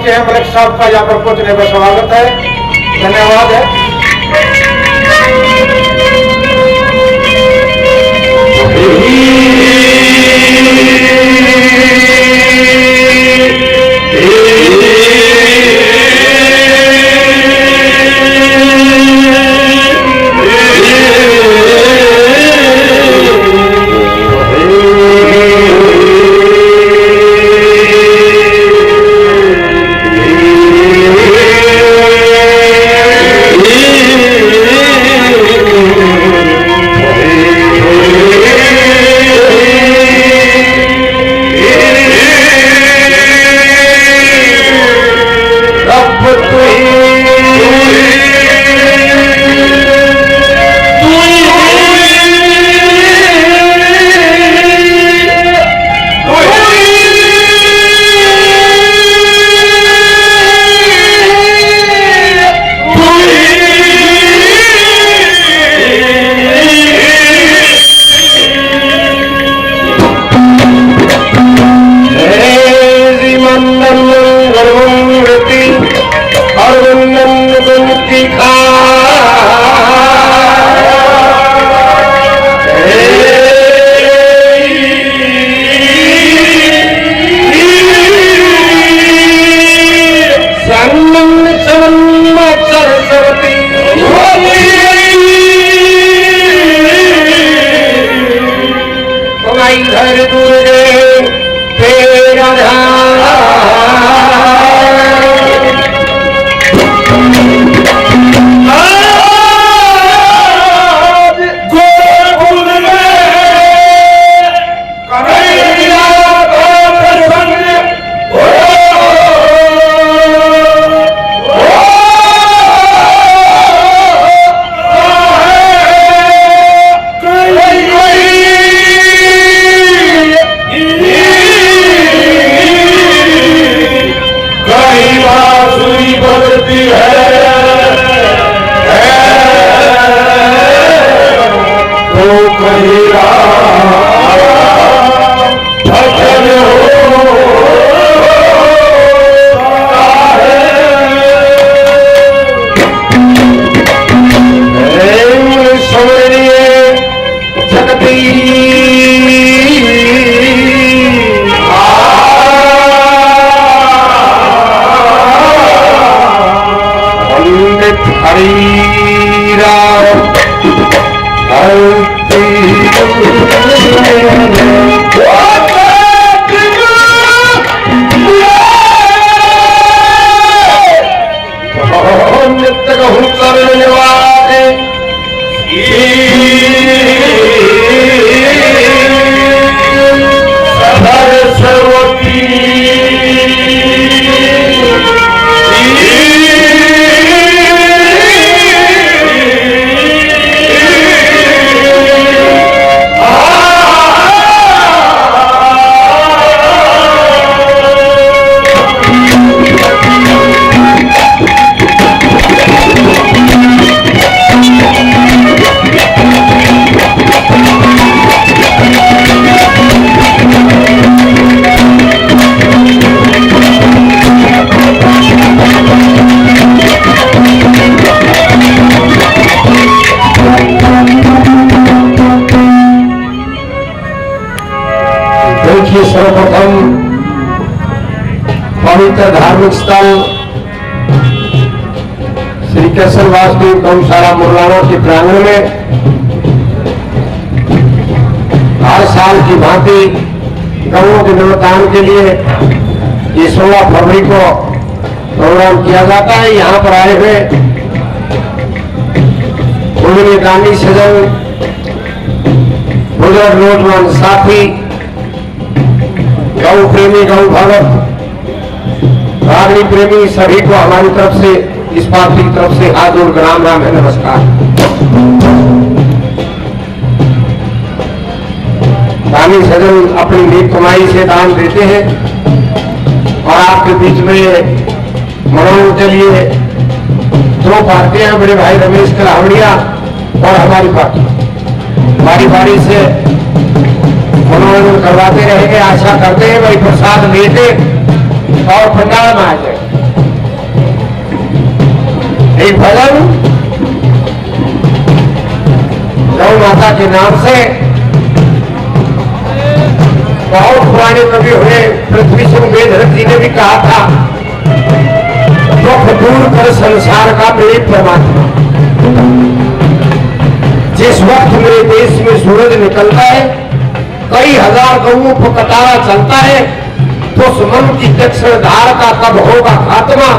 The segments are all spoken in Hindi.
पहुंचे हैं मलिक साहब का यहाँ पर पहुंचने का स्वागत है। धन्यवाद है। सर्वप्रथम पवित्र धार्मिक स्थल श्री केशव वासुदेव गौशाला मुरलाना के प्रांगण में हर साल की भांति गौों के निवर्तान के लिए ये 16 फरवरी को प्रोग्राम किया जाता है। यहाँ पर आए हुए पूजनीय गांधी सजन, बुजुर्ग नौजवान साथी, गौ प्रेमी, गौ भगत, रागनी प्रेमी सभी को हमारी तरफ से, इस पार्टी की तरफ से हाथ जोड़ राम राम है, नमस्कार। दानी सजन अपनी नेक कमाई से दान देते हैं और आपके बीच में मनोरंजन के लिए दो पार्टियां, बड़े भाई रमेश कलावड़िया और हमारी पार्टी बारी बारी से मनोरंजन करवाते रहेंगे। आशा करते हैं भाई प्रसाद लेते और पंडाल में आ जाए। एक भजन गौ माता के नाम से बहुत पुराने कवि हुए पृथ्वी सिंह बेदहर जी ने भी कहा था, दुख दूर कर संसार का मेरे परमात्मा। जिस वक्त मेरे देश में सूरज निकलता है, कई हजार गऊओं पर कतारा चलता है, तो उस मन की दक्षिण धार का कब होगा खात्मा,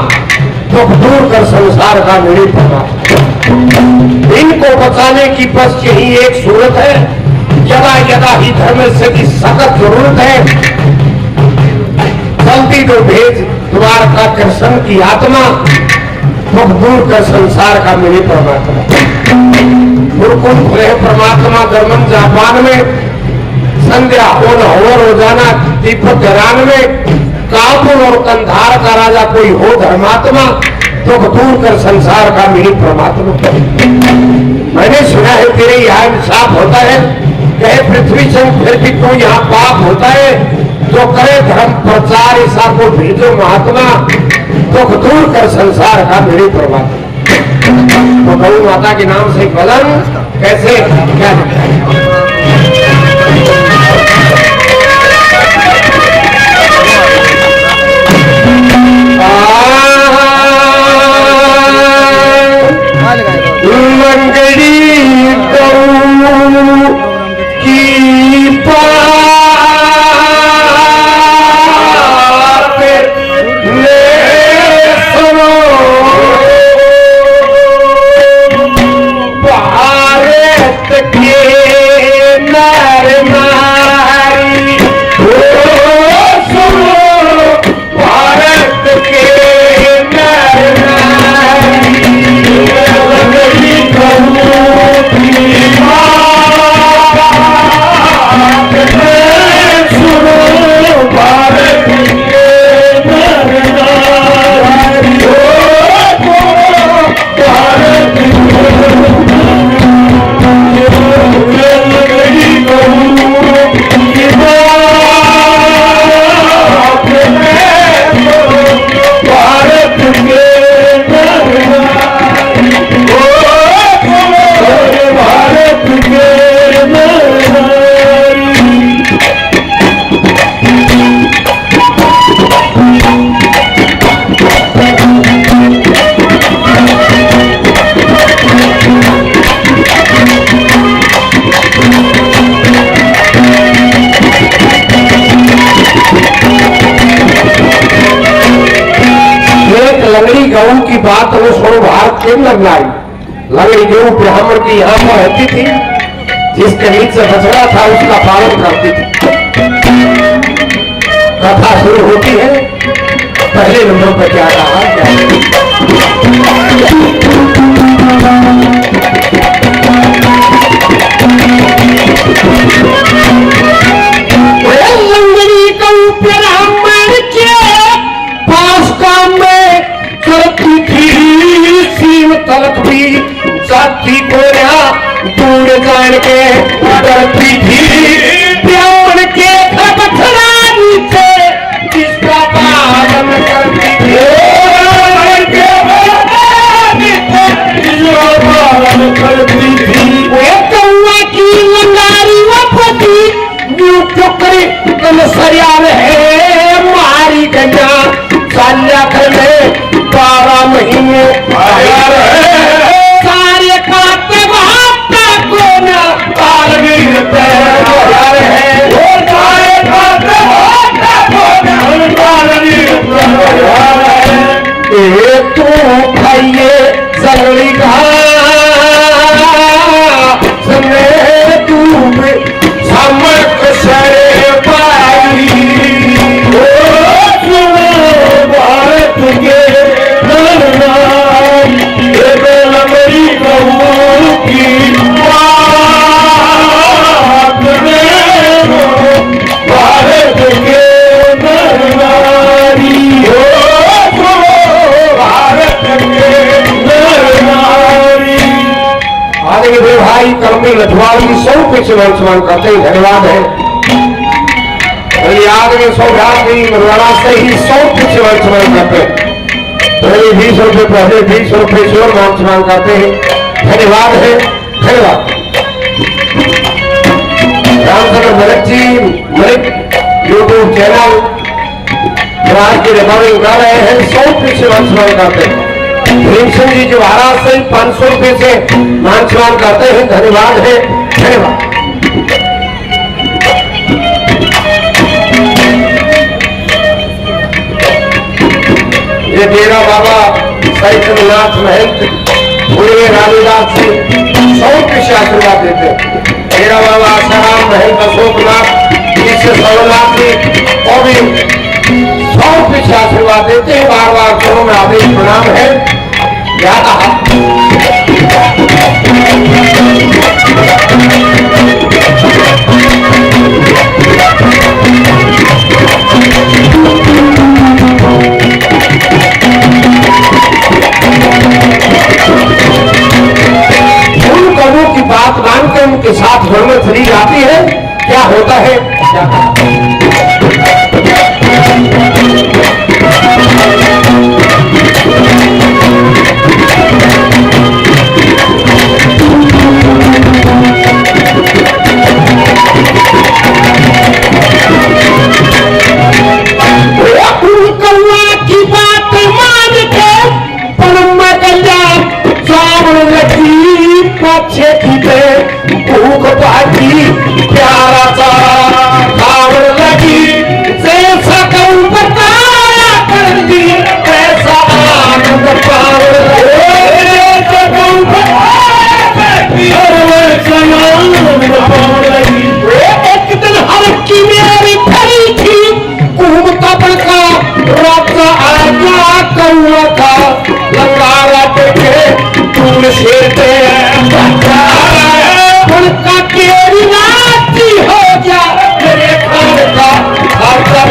दुख दूर कर संसार का मेरे परमात्मा। इनको बचाने की बस यही एक सूरत है, यदा यदा ही धर्म से की सख्त जरूरत है, जल्दी तो भेज द्वारका कृष्ण की आत्मा, दुख दूर कर संसार का मेरे परमात्मा। गुरुकुल खुले परमात्मा दर्मन जापान में, संध्या होन हो रोजाना दीपक रान में, काबुल और कंधार का राजा कोई हो धर्मात्मा, दुख दूर कर संसार का मेरे परमात्मा। मैंने सुना है तेरे यहाँ इंसाफ होता है, कहे पृथ्वी चंद फिर भी तू यहाँ पाप होता है, जो करे धर्म प्रचार ऐसा को भेजो महात्मा, दुख दूर कर संसार का मेरे परमात्मा। तो गौ माता के नाम से भजन कैसे क्या मंगली गौ की बात ले सुनो, भारत के नर नारी सुनो, भारत के नर नारी गऊ की बात हमें सुनो, भारत के लगनाई लंगड़ी गऊ ब्राह्मण की यहाँ पर रहती थी, जिसके नीचे बछड़ा था उसका पालन करती थी। कथा शुरू होती है, पहले नंबर पर क्या कहा लंगड़ी गऊ ब्राह्मण के पास काम में करती थी, सीम तलक भी जाती गोरा दूर जान के डरती थी, ब्राह्मण के बछड़ा नीचे जिसका पालन करती थी, करती थी। वे कौआ की लंगारी वफती टुकड़ी सरियाल है मारी गया, चाल्या घर में 12 महीने कार्य करते वहां को न तालवीर तैयार है, कार्य करते तू खाइए सगड़ी तू समक सरे पाई, भारत के लंगड़ी गऊ की बात भारत के नारी, भारत के नारी। आगे मेरे भाई कर्मी लठवाड़ी सौ कुछ मंचमान करते ही धन्यवाद है। याद में सौभाग्य मरवाना से ही सौ कुछ मंचमान करते पहले 20 रुपये, पहले 20 रुपये से और मान सम्मान करते हैं। धन्यवाद है, धन्यवाद। रामचंद्र मलिक जी, मलिक यूट्यूब चैनल जो आज की रिकॉर्डिंग कर रहे हैं, 100 रुपये से मान सम्मान करते हैं। भीमसेन जी जो महाराज से 500 रुपये से मान सम्मान करते हैं। धन्यवाद है, धन्यवाद। ये डेरा बाबा सैकनाथ महंत पूरे रानीदास से 100 रुपये से आशीर्वाद देते हैं। डेरा बाबा आसाराम महंत अशोकनाथ इससे सर्वनाथ जी और भी 100 रुपये से आशीर्वाद देते हैं। बार बार करो में आदेश प्रणाम है। याद उन कदों की बात मान के उनके साथ घर में चली जाती है। क्या होता है, क्या भूख पाती प्यारा सा खावर लगी, जैसा कहूँ बताया कर दी, ऐसा आनंद पावर लगी। एक दिन हर की मेरी खड़ी थी, घूमता बड़का राजा आ गया कौआ का, लंगारा देखे दूर से उनका केरी नाती हो जा मेरे खान का खर्चा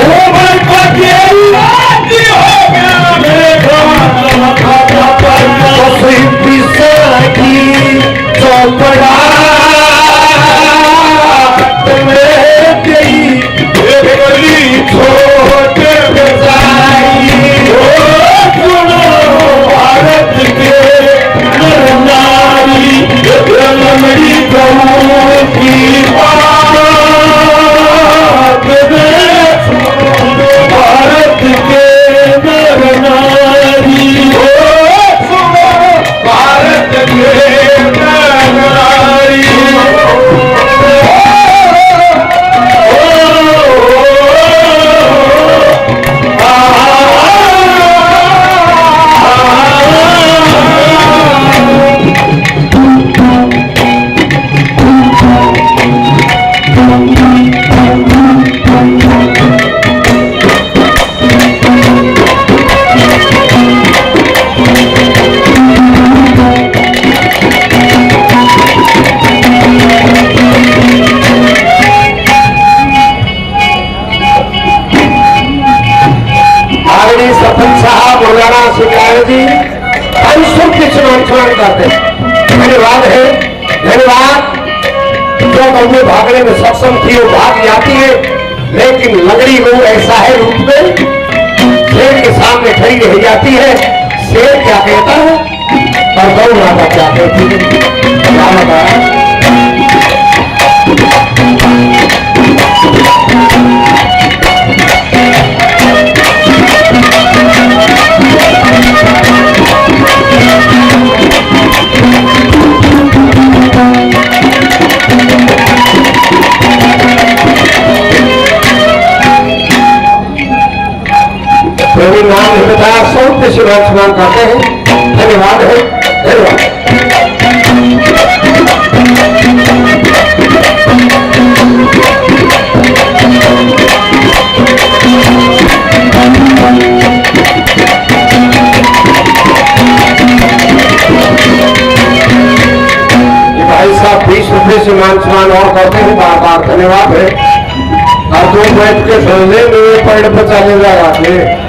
उनका केरी नाती हो गया मेरे खान का खर्चा की चौपड़ा तुम्हें गई छोटे बजाई। भारत के नर नारी लमड़ी गऊ की भारत के नर नारी, भारत के नर नारी। करते। धन्यवाद है, धन्यवाद। जो कौवे भागने में सक्षम थी वो भाग जाती है, लेकिन लगड़ी गऊ ऐसा है रूप में शेर के सामने खड़ी रह जाती है। शेर क्या कहता है और गऊ माता क्या कहती है, क्या बताया। नाम है बताया, सौ से स्नान करते हैं। धन्यवाद है, धन्यवाद। ये भाई साहब 20 रुपये से मान सम्मान और करते हैं, बार बार धन्यवाद है। और तुम बैठ के सुनने में पेड़ पर चले जाएगा थे।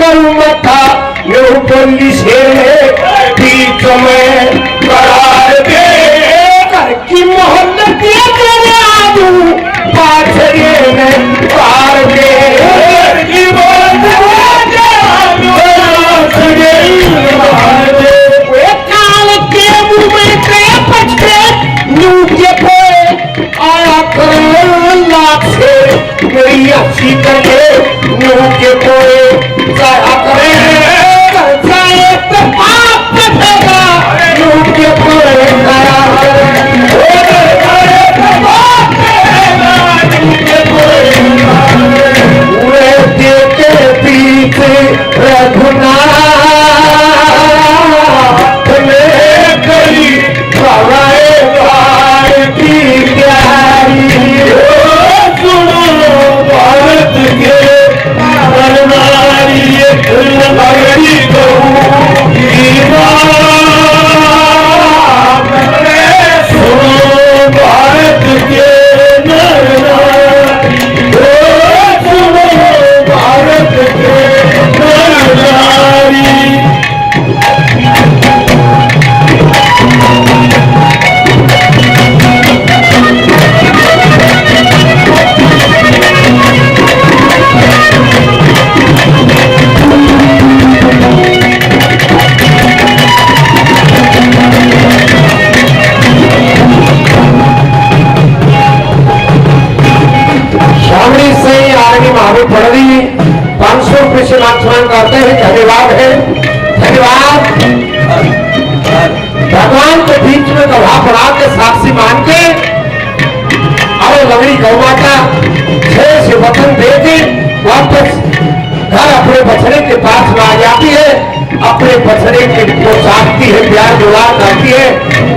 गौ माता यूं बोली से बीच में करार दे घर की मोहब्बत करा दूं पाछड़े में पार दे की मोहब्बत करा दूं पार दे वे काल के मुंह में के पछे यूं के पे आया कर लाख से मेरी अच्छी करे यूं के पे जाया करे जाए तो पाप कटेगा यूं के पे जाया करते हैं। धन्यवाद है, धन्यवाद। भगवान के बीच में गवाह बना के साक्षी मान के और लंगड़ी गौ माता छह से वतन दे के वापस घर अपने बछड़े के पास में आ जाती है, अपने बछड़े के को चाटती है, प्यार दुलार करती है,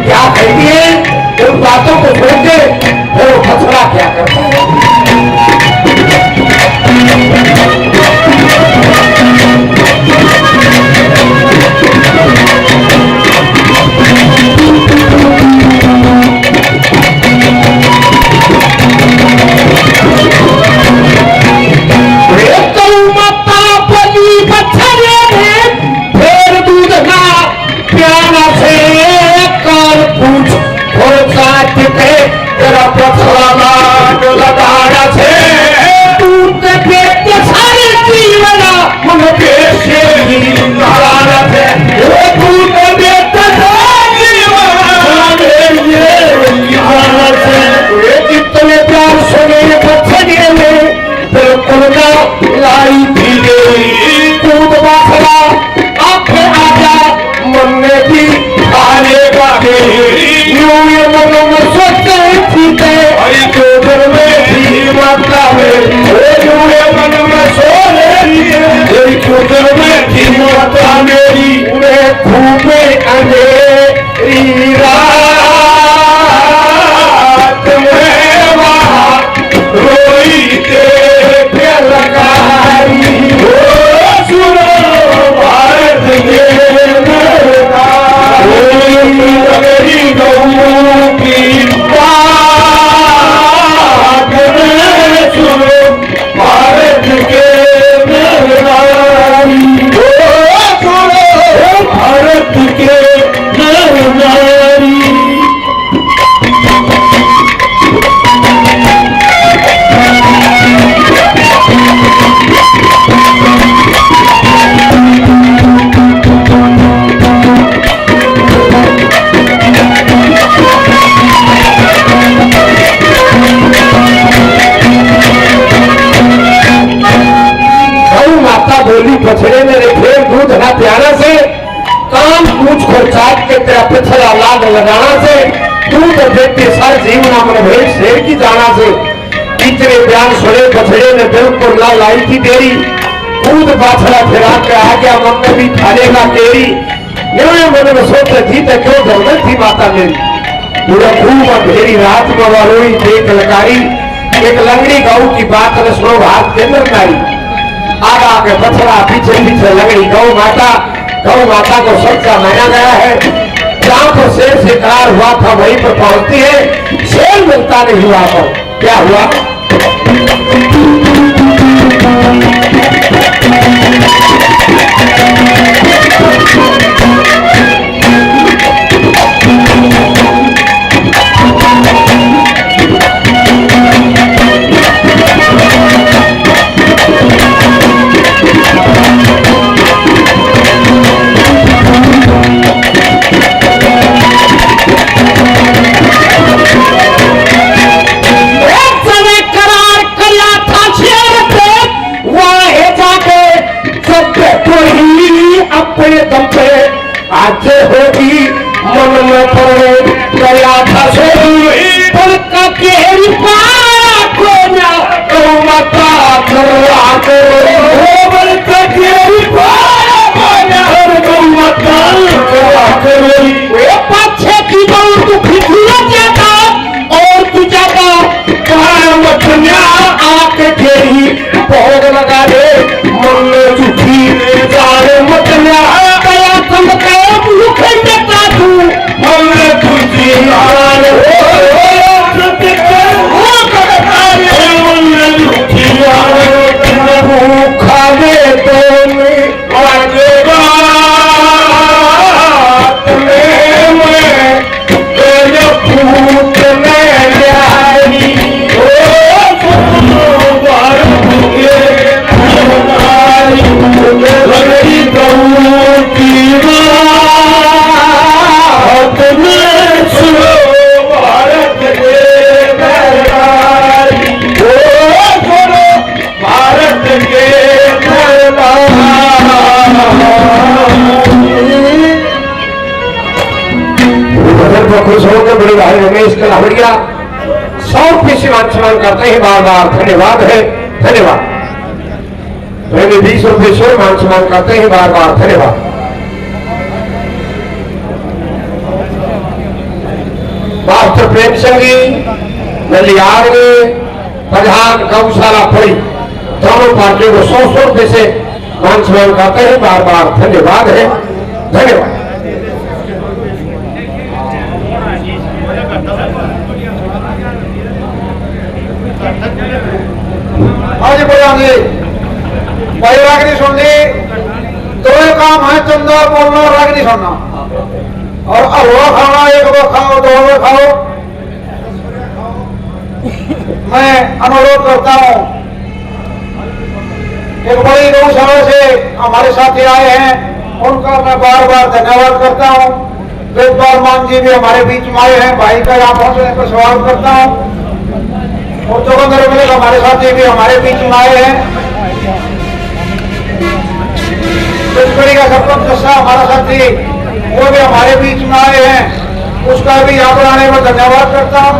क्या कहती है उन बातों को छोड़ के फिर वो बछड़ा क्या करता है। बछड़े मेरे फेर दूध ना प्यारा से कान पूछ कर चाट के तेरा पिछड़ा लाग लगाना से दूध देते सर जीवना मन भेद शेर की जाना से इतने बयान सुने बछड़े ने बिल्कुल ना लाई थी तेरी दूध बाछड़ा फिरा के आ गया मन में भी खालेगा तेरी मन में सोचे थी तो क्यों घर में थी माता मेरी पूरा खूब अंधेरी रात में वालोई देख लकारी एक लंगड़ी गौ की बात ने सुनो हाथ के अंदर नारी आगा आगे बछड़ा पीछे पीछे लंगड़ी गौ माता को सच्चा माना गया है। जहां पर शेर से करार हुआ था वहीं पर पहुंचती है, शेर मिलता नहीं हुआ तो क्या हुआ। अपने दम पे आज होगी मन में पड़े गया था पर का केरी पाको ना तो मता करवा करो पर का केरी पाको ना तो मता करवा करो ये पाछे की बहुत खिचुआ जाता और तू जाता कहाँ मचना आके केरी भोग लगा दे मन में झूठी जाने मचना गया तुम कहो मुखंड का तू मन में झूठी आने भूखा दे तो खुश होकर बड़े भाई रमेश कलावड़िया 100 से सम्मान करते हैं। बार बार धन्यवाद है, धन्यवाद। मैंने 20 रुपये से मान सम्मान करते हैं, बार बार धन्यवाद। मास्टर प्रेम संगी नलियार प्रधान गौशाला पड़ी दोनों पार्टियों को 100 रुपये से मान सम्मान करते हैं, बार बार धन्यवाद है, धन्यवाद। हाँ जी प्रधान जी, भाई रागनी सुन ली। दो काम है, चंदा बोलना और रागनी सुनना। और हलवा खाना, एक बार खाओ, दो बार खाओ। मैं अनुरोध करता हूँ, एक बड़ी गौशाला से हमारे साथी आए हैं, उनका मैं बार बार धन्यवाद करता हूँ। वेदपाल मान जी भी हमारे बीच में आए हैं, भाई का यहाँ पहुंचने पर स्वागत करता हूँ। और जोगेंद्र मिले हमारे साथी भी हमारे बीच में आए हैं। पिछड़ी का सरपंच जस्सा हमारा साथी वो भी हमारे बीच में आए हैं, उसका भी यहाँ पर आने पर धन्यवाद करता हूँ।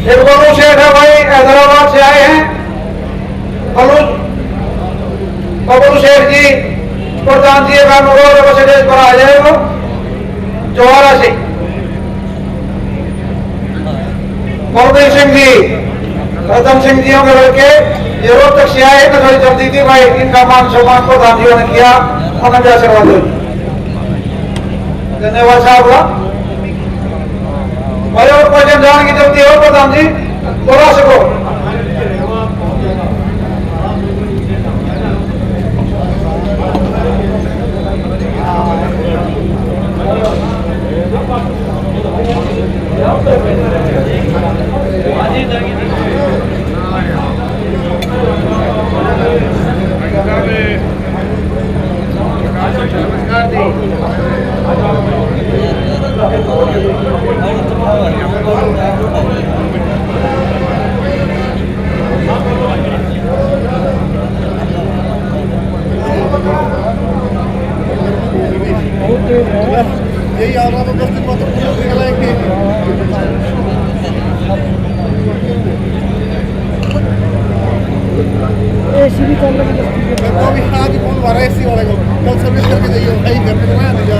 एक बलू शेठ है भाई, हैदराबाद से आए हैं। बबलू शेठ जी प्रधान जी का अनुरोध स्टेज पर आ जाएगा जोहारा से। बलदेव सिंह जी, रतन सिंह जी के लड़के ये रोहतक से आए तो थोड़ी जल्दी थी भाई, इनका मान सम्मान प्रधान जी ने किया, उन्हें भी आशीर्वाद दो। धन्यवाद साहब भाई। और क्वेश्चन जाने की जल्दी हो प्रधान जी, बोला सको। यही आ रहा था 10 दिन बाद निकला है कि एसी भी चल रही है। तो अभी आज फोन मारा एसी वाले को, कल सर्विस करके जाइए भाई, घर पे बनाया नहीं जा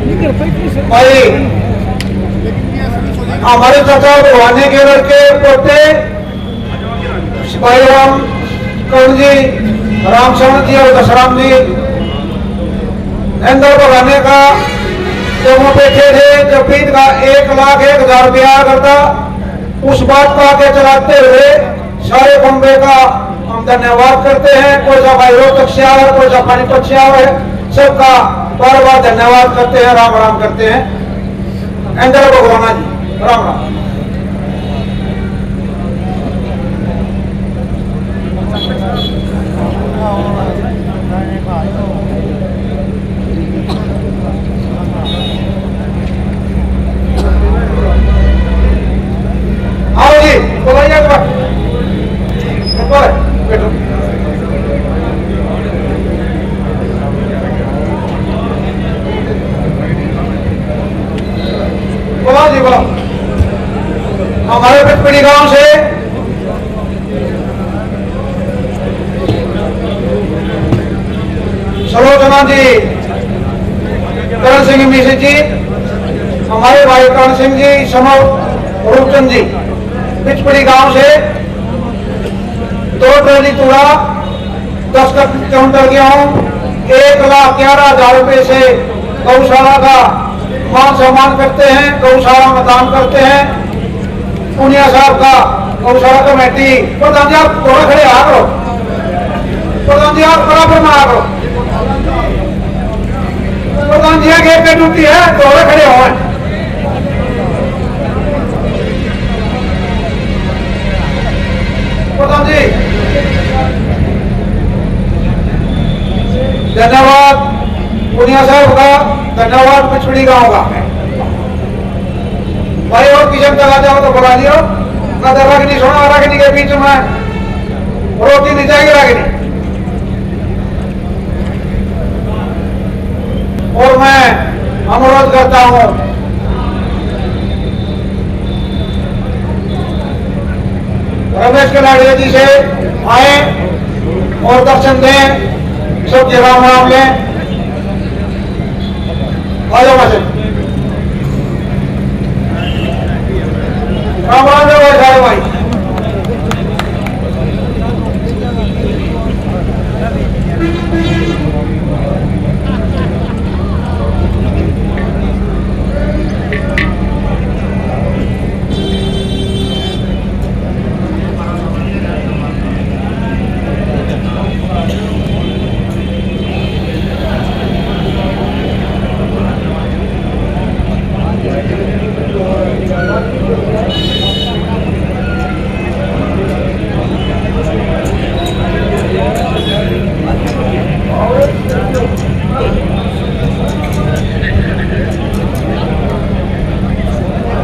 नहीं कर पाई भाई। हमारे चाचा भगवानी के लड़के पोते सिपाही राम कर्ण जी, राम शरण जी और दशराम जी इंदौर भगाने का जब वो बैठे थे, जब बीत का 1,01,000 रुपया करता, उस बात को आगे चलाते हुए सारे बॉम्बे का हम धन्यवाद करते हैं। कोई सा भाई रोहतक से आया, कोई सा पानीपत से आया, सबका बार बार धन्यवाद करते हैं, राम राम करते हैं। इंदौर भगवाना जी, राम राम। आओ जी, बोलाइए बैठो। पिछपड़ी गांव से सलोचना जी, करण सिंह मिश्र जी, हमारे भाई करण सिंह जी, समर रूपचंद जी, पिछपड़ी गांव से 2 ट्रॉली तूड़ा 10 क्विंटल गेहूं 1,11,000 रुपए से गौशाला का मान सम्मान करते हैं, गौशाला में दान करते हैं। पुनिया साहब का गौशाला कमेटी प्रधान जी, आप थोड़ा खड़े आ करो, प्रधान जी आप बराबर में आ करो, प्रधान जी आगे पे ड्यूटी है, थोड़े खड़े हो। प्रधान जी धन्यवाद, पुनिया साहब का धन्यवाद, पिछड़ी गांव का भाई। और किचन तक आ जाओ तो बुला लियो, कदर रखनी सुना रखनी के बीच में रोटी नहीं जाएगी रखनी। और मैं अनुरोध करता हूं रमेश कलाड़िया जी से आए और दर्शन दें, सब जगह नाम लें। आ जाओ वैसे राम राम भाई, सारे भाई।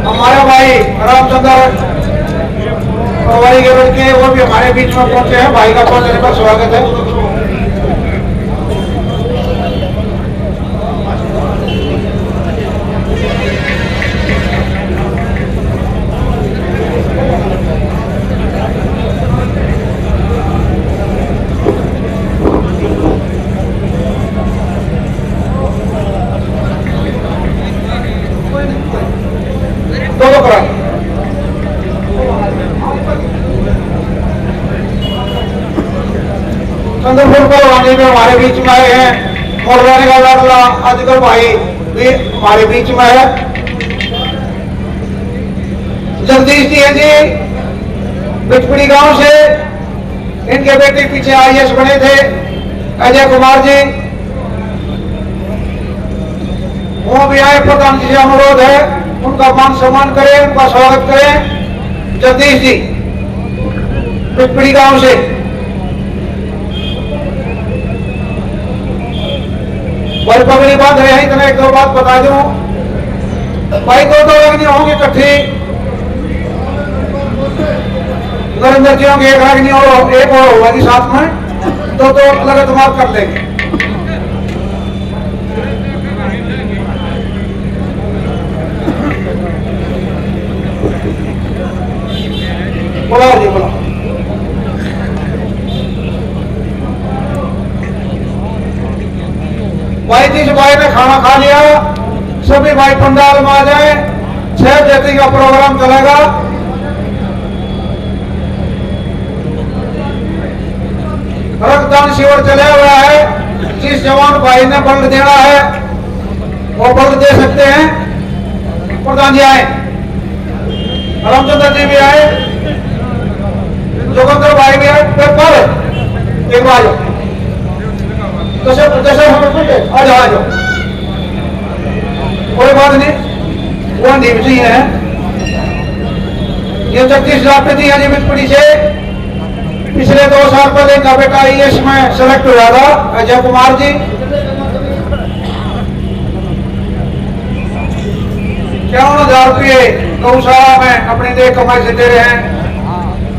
हमारे भाई रामचंद्र पवारी के लड़के वो भी हमारे बीच में पहुंचे हैं, भाई का पहुंचने पर स्वागत है। चंद्रपुर पहलवानी में हमारे बीच में आए हैं, मोरवानी का लाडला अजगर भाई भी हमारे बीच में है। जगदीश जी हैं जी, पिछपड़ी गांव से, इनके बेटे पीछे IAS बने थे, अजय कुमार जी, वो भी आए। प्रधान जी से अनुरोध है उनका मान सम्मान करें, उनका स्वागत करें। जगदीश जी पिछपड़ी गांव से, भाई पगड़ी बांध रहे हैं, इतना 1-2 बात बता दूं भाई। 2 अग्नि होंगे इकट्ठी, नरेंद्र जी होंगे, एक अग्नि और एक और होगी साथ में, 2 अलग दिमाग कर लेंगे। बोला जी बोला। भाई जिस भाई ने खाना खा लिया सभी भाई पंडाल में आ जाए, 6 बजे का प्रोग्राम चलेगा। रक्तदान शिविर चला हुआ है, जिस जवान भाई ने ब्लड देना है वो ब्लड दे सकते हैं। प्रधान जी आए, रामचंद्र जी भी आए, जोगेंद्र भाई भी आए, पेपर एक बार जैसे आ जाओ, कोई बात नहीं, वो नीम जी है। ये जगदीश डॉक्टर जी हैं जी पिछपड़ी से, पिछले 2 साल पहले इनका बेटा IAS में सेलेक्ट हुआ था, अजय कुमार जी। 51,000 रुपये गौशाला में अपनी देह कमाई से दे रहे हैं।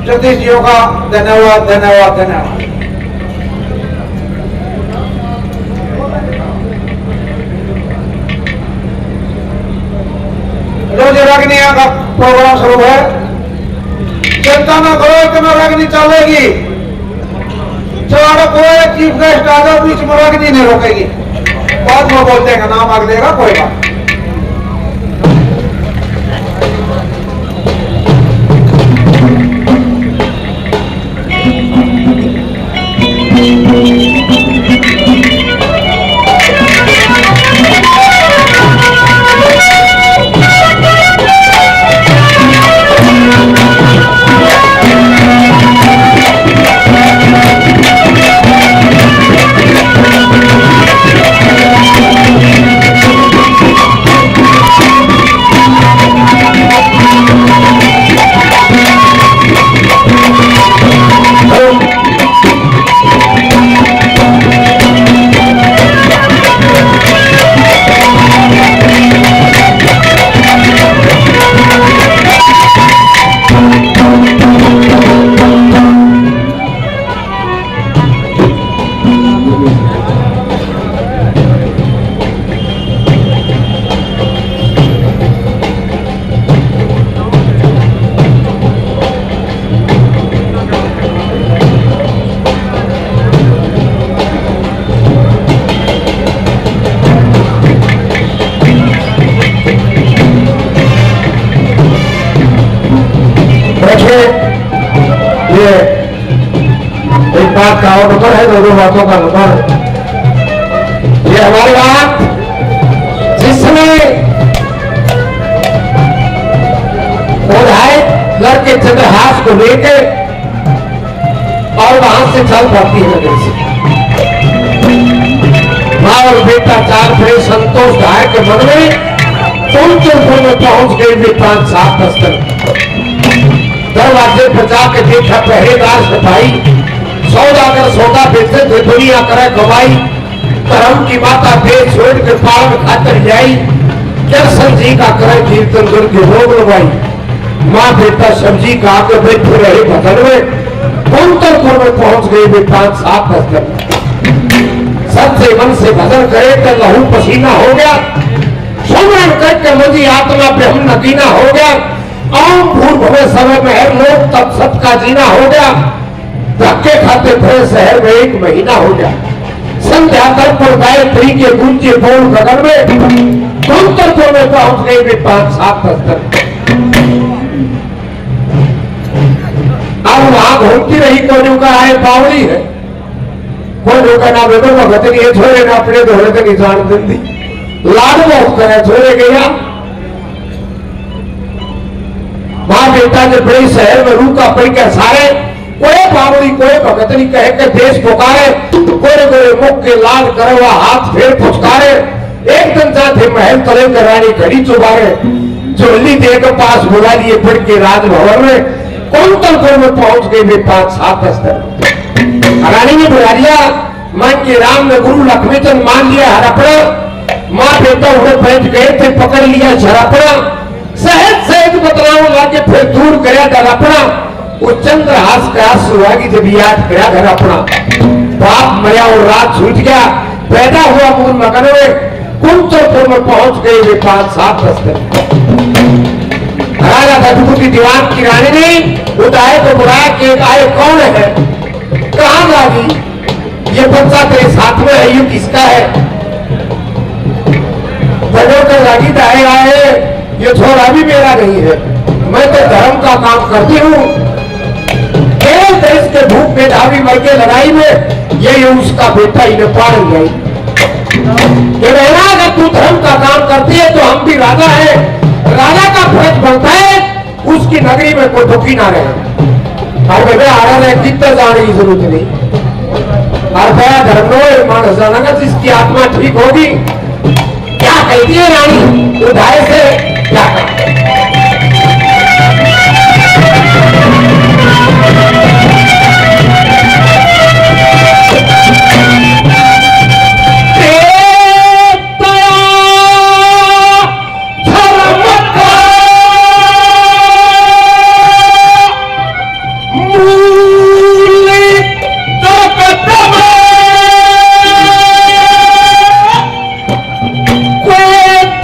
जगदीश जी का धन्यवाद धन्यवाद धन्यवाद। रोज रागनिया का प्रोग्राम शुरू है, चिंता ना करो, इतना रागनी चलेगी। चारों कोई चीफ गेस्ट आ जाओ, बीच में रागनी नहीं रोकेगी। बाद में बोलते हैं नाम आग देगा, कोई बात। एक बात का और नंबर है, दो बातों का नंबर। ये हमारी बात जिसमें विधायक लड़के चंद्रहास को लेकर और वहां से चल पड़ती है नगर से। माँ और बेटा चार बड़े संतोष धाय के मन में तुमपुर में पहुंच गए वे 5-7 दस्तक। दरवाजे पर जाके देखा पहरेदार सिपाही, सौदागर सौदा बेचते थे, दुनिया करे कमाई। धर्म की माता देश छोड़ के पालन खातर जाई, कृष्ण जी का करे कीर्तन करके भोग लगाई। माँ बेटा सब्जी का आके बैठे रहे भजन में, कुंतलपुर में पहुंच गए वे 5-7 दस्तक। सच्चे मन से भजन करे तो लहू पसीना हो गया, सुमरन करके मुझी आत्मा ब्रह्म नगीना हो गया। आम भूल भवे समय में है लोग तब सबका जीना हो गया। धक्के खाते थे शहर में 1 महीना हो गया। संध्या पर गायत्री के गुंजे बोल गगन में, कुंतलपुर में पहुंच गई वे 5-7 दस्तक। अब वहां घूमती रही, कोई का आए बावड़ी है, कोई का ना बेदो भगत नहीं छोड़े ना अपने दोहरे तक निशान दी लाड बहुत करे छोड़े गया। मां बेटा ने बड़े शहर में रूका पड़ के सारे, कोई बावड़ी कोई भगत नहीं कहे के देश पुकारे, गोरे गोरे मुख के लाल करे हुआ हाथ फेर पुचकारे। एक दिन जाते महल तले कर रानी घड़ी चुबारे, चोली दे के पास बुला लिए पड़ के राजभवन में। कुंतलपुर में पहुंच गए वे 5-7 दस्तक। रानी ने बुला लिया, मन के राम ने गुरु लक्ष्मीचंद मान लिया हरपड़ा। माँ बेटा उड़े बैठ गए थे, पकड़ लिया झरपड़ा। सहज सहज बतलाओ लाके फिर दूर गया धरपड़ा। वो चंद्रहास का सुहागी जब याद गया घर अपना, बाप मया और रात छूट गया। पैदा हुआ मूल मगन में, कुंतलपुर में पहुंच गए वे 5-7 दस्तक। राजा रघुपति दीवान की रानी ने उदाय को बुलाया कि आए कौन है, कहां जागी, ये बच्चा तेरे साथ में है, ये किसका है। बड़ों का जागी दाए आए, ये छोरा भी मेरा नहीं है, मैं तो धर्म का काम करती हूँ। केवल देश के भूख में ढाबी मर के लड़ाई में ये उसका बेटा ही नेपाल गई। अगर तू धर्म का काम करती है तो हम भी राजा है, राजा का फर्ज बनता है उसकी नगरी में कोई दुखी ना रहे। और बेटे आरा ने कितना जाने की जरूरत नहीं, और दया धर्म मानस जाना जिसकी आत्मा ठीक होगी। क्या कहती है रानी उदाय से, क्या कहती है?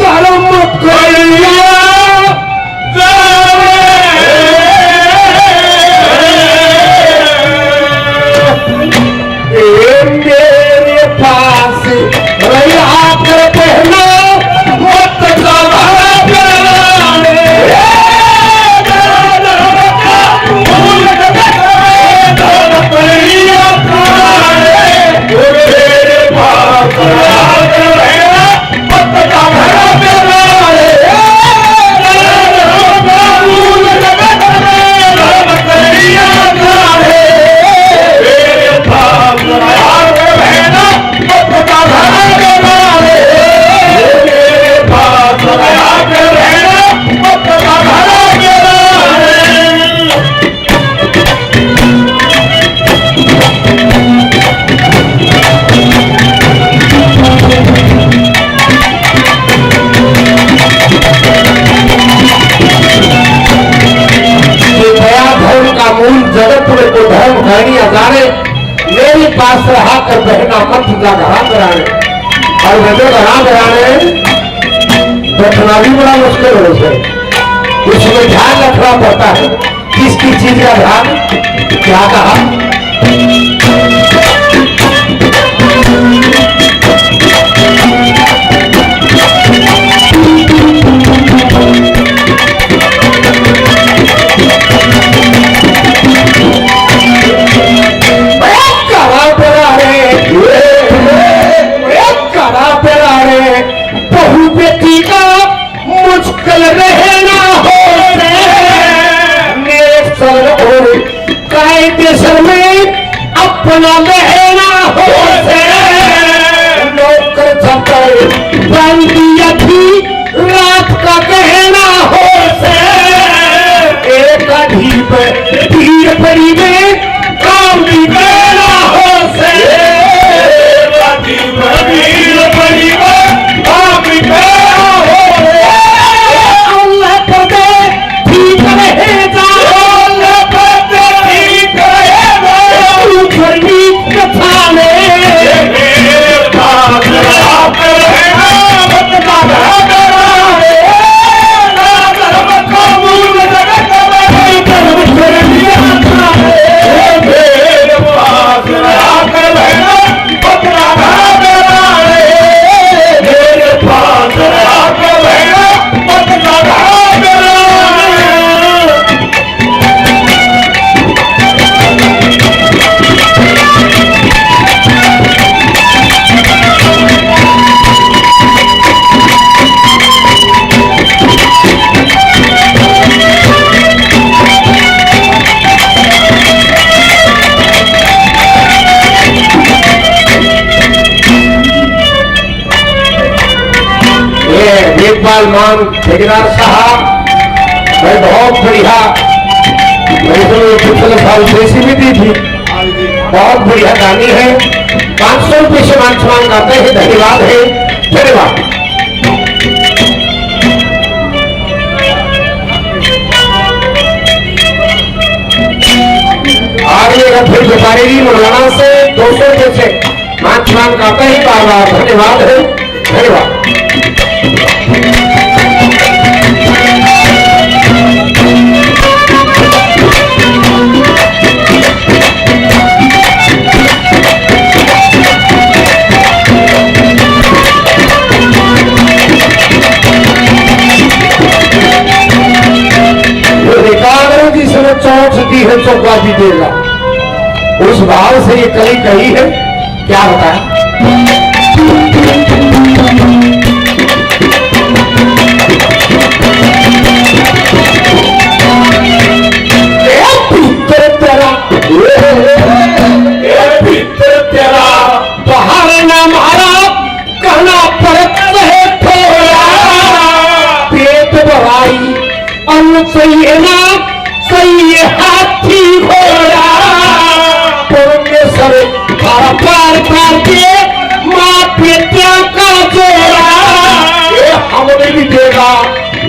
धर्म कल्याण पास रहा कर बहना मत जा घरा कराने, और वजह घरा कराने बैठना भी बड़ा मुश्किल हो है। उसमें ध्यान रखना पड़ता है, किसकी चीज का ध्यान। क्या कहा? बहु बेटी का मुश्किल रहना हो और कायदेसर में अपना रहना हो नौकर छतर बंदिया थी रात का कहना हो एक अधीप धीर पड़ी में काम भी कहना हो मान ठेकेदार साहब भाई बहुत बढ़िया, मेरे को पिछले साल देसी भी दी थी, बहुत बढ़िया गानी है। 500 रुपये से मान सम्मान गाते हैं। धन्यवाद है, धन्यवाद। आगे फिर व्यापारी मौलाना से 200 रुपये से मान सम्मान गाते हैं। बार बार धन्यवाद है, धन्यवाद। जिसने चौथ दी है चौका भी देगा, उस भाव से ये कली कही है। क्या बताएं? तेरा बाहर ना मारा कहना पड़ता है थोड़ा, पेट भराई अन्न चाहिए ना सही हाथी घोड़ा परमेश्वर पार पार करके माँ बेटिया का जोड़ा। हमने भी देगा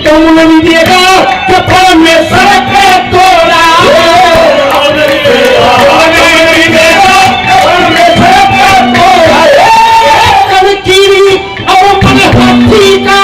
तुमने भी देगा तो परमेश्वर का तोड़ा। कनकीरी और मन हाथी का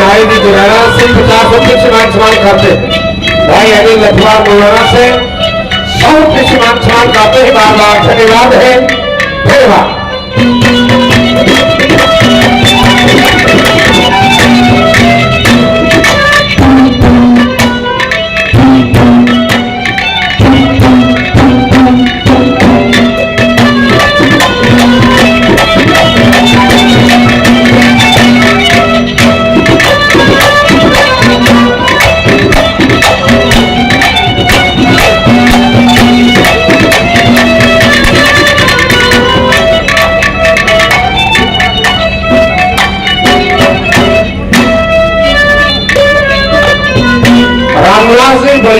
राम सराने से 50 रुपये से मान सम्मान करते भाई अनिल लखवार मौलाना से 100 रुपये से मान सम्मान करते हैं। बार बार धन्यवाद है, धन्यवाद।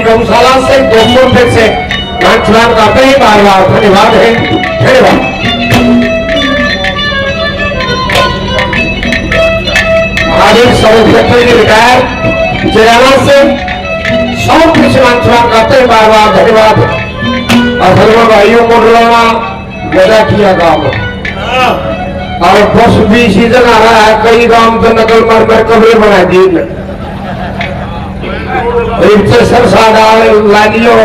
गौशाला से 200 रुपए से नाचवान करते हैं। बार बार धन्यवाद है, धन्यवाद। महावीर सरोज रिटायर जयाना से 100 रुपए से नाचवान करते हैं। बार बार धन्यवाद। और धन्यवाद भाइयों को बुलाना मजा किया गाँव और बस भी सीजन आ रहा है, कई गांव तो नकल मार मार कमरे बना दिए। सरसा डाल ला लियो,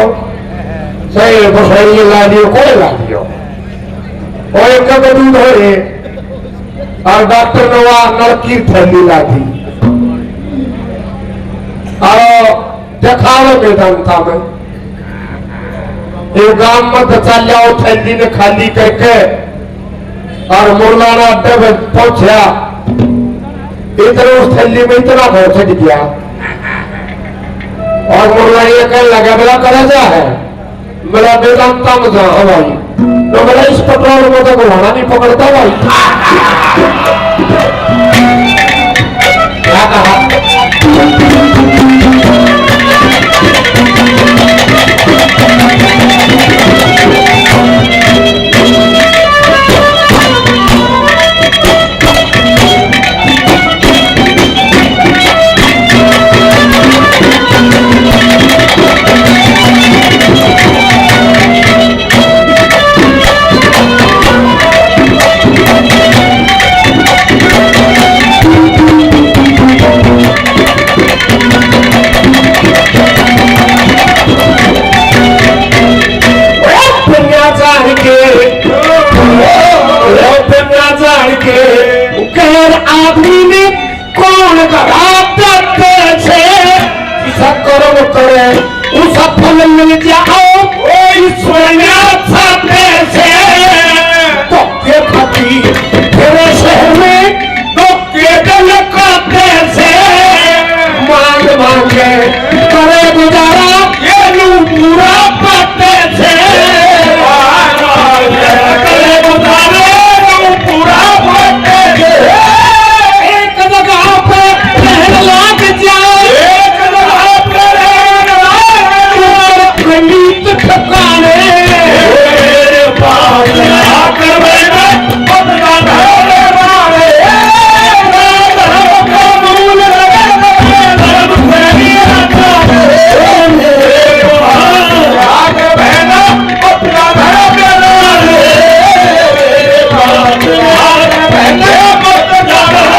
सही बसाइए ला लियो, कोई ला लियो और एक दूध हो रहे और डॉक्टर नवा नलकी थैली ला दी और दिखाओ वेदांता में एक गांव में तो चल जाओ थैली ने खाली करके और मुरलाना अड्डे में पहुंचा। इधर उस थैली में इतना पहुंच गया और मुरला ये कहने लगा मेरा करेजा है, मेरा वेदांता में जा भाई, तो मेरा इस पेट्रोल में तो घुमाना नहीं पकड़ता भाई। क्या कहा आदमी ने कौन करे उस फल मिल जाओ तो के खाती तेरे शहर में तो के दल से मांग मांगे करे गुजारा ये लू पूरा पत्ते से करे गुजारा लू पूरा पत्ते से एक जगह पे रहने लग जाए, एक जगह पे रहने लग गणित ठिकाने आकर बैठा पता धरे मारे मूल धर्म फैली रखा आकर बैठा पता धरे मारे आकर बैठा पता धरे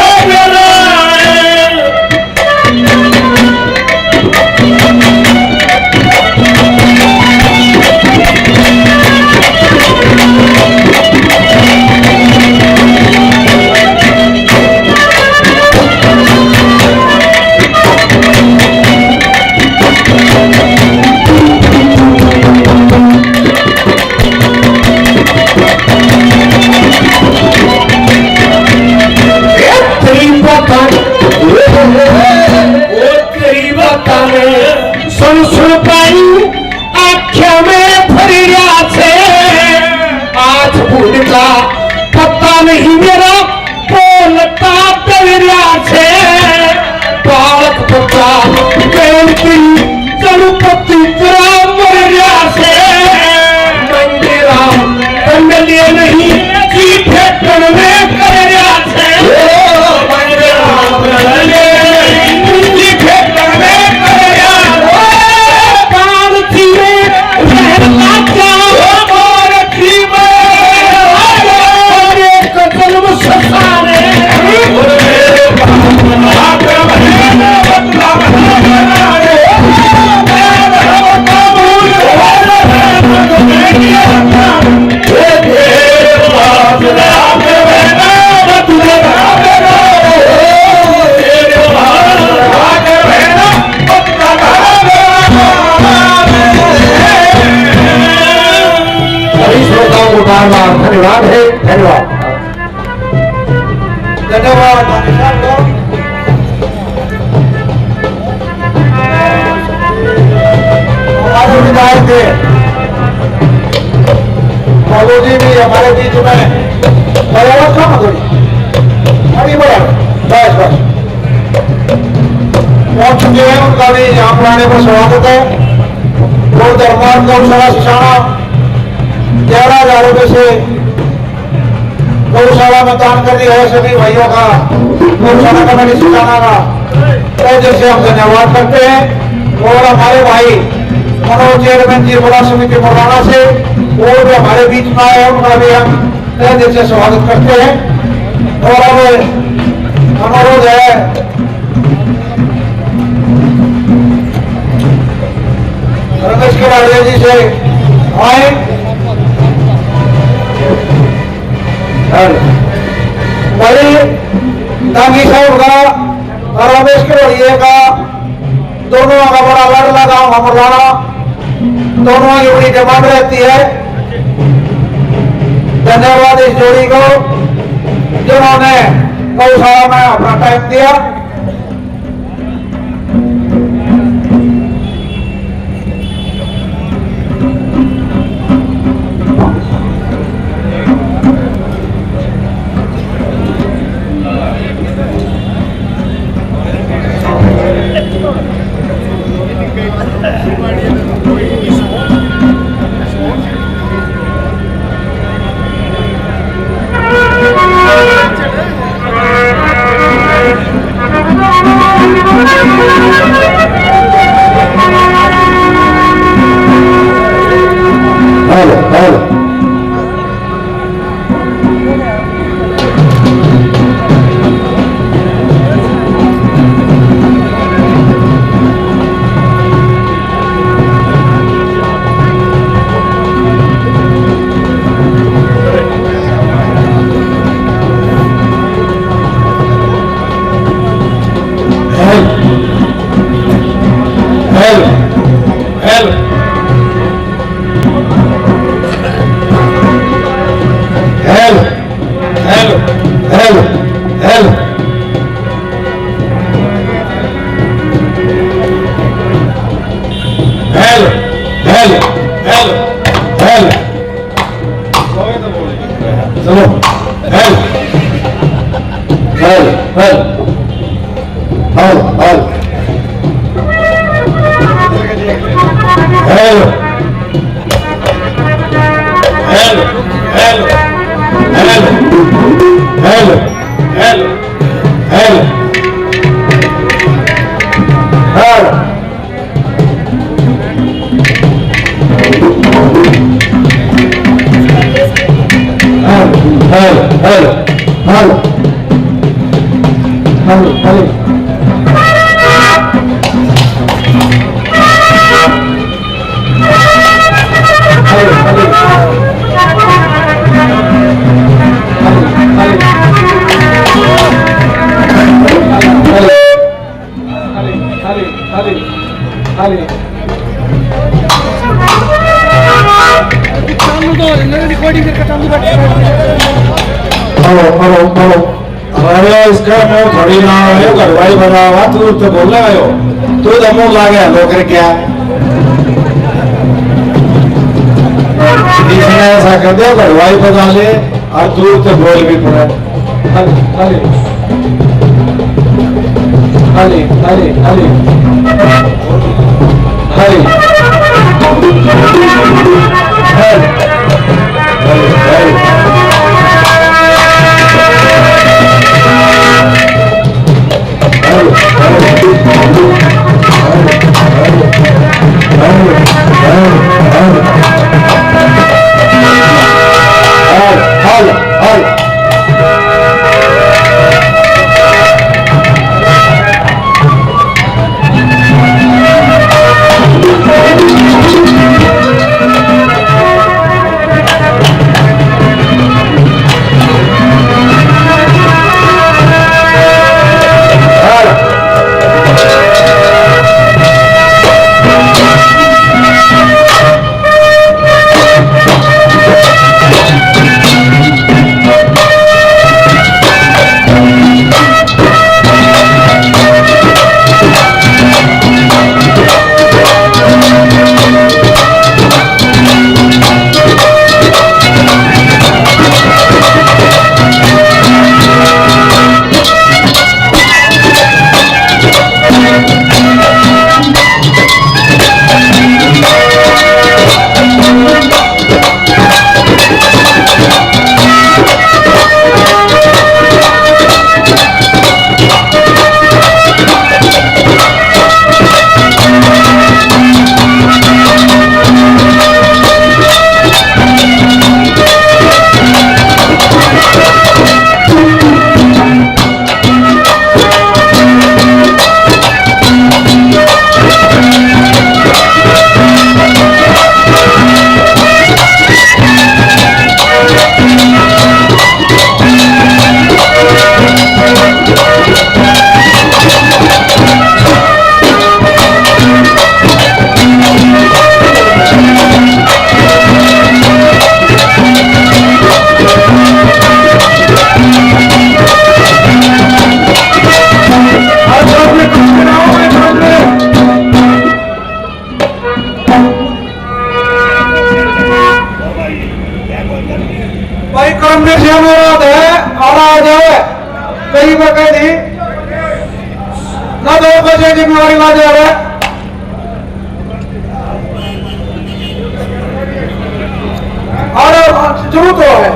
सुन सुन पाई आख्या में भरिया से आज भूल का पता नहीं मेरा बोलता दरिया से बालक बच्चा बेटी चलुपति मरिया से मंदिरा लिए नहीं जी फेंकन में करिया से धन्यवाद है, धन्यवाद धन्यवाद। हमारे विधायक थे बाबू जी भी हमारे बीच में बराबर था मधुरी अभी बराबर बस बस पहुंच चुके हैं। उनका भी यहाँ पर आने पर स्वागत है। और धर्मार्थ गौशाला सिसाना 11,000 रुपये से गौशाला में दान कर दिया है सभी भाइयों का। गौशाला कमेटी सिसाना का तय दिल से हम धन्यवाद करते हैं। और हमारे भाई मनोज चेयरमैन जी बड़ा समिति मुरैना से और भी हमारे बीच में आए उनका भी हम तय दिल से स्वागत करते हैं। और अब अनुरोध है रमेश किराड़िया जी से आए। भाई दागी साहब का और रमेश किराड़िया का दोनों का बड़ा लड़ला गाँव हमारा, दोनों की बड़ी डिमांड रहती है। धन्यवाद इस जोड़ी को जिन्होंने गौशाला में अपना टाइम दिया। इसका मैं थोड़ी ना है घरवाई बनावा तू तो बोल रहा हो तू तो मुंह लागे लोकर क्या इसने ऐसा कर दिया घरवाई बना ले और तू तो बोल भी पड़ा। खाली खाली खाली खाली खाली भाई करमवीर से अनुरोध है, आड़ा आ जाए। कई बार कह दी ना 2 बजे जिम्मेवारी ला जा रहा है। और जरूर तो है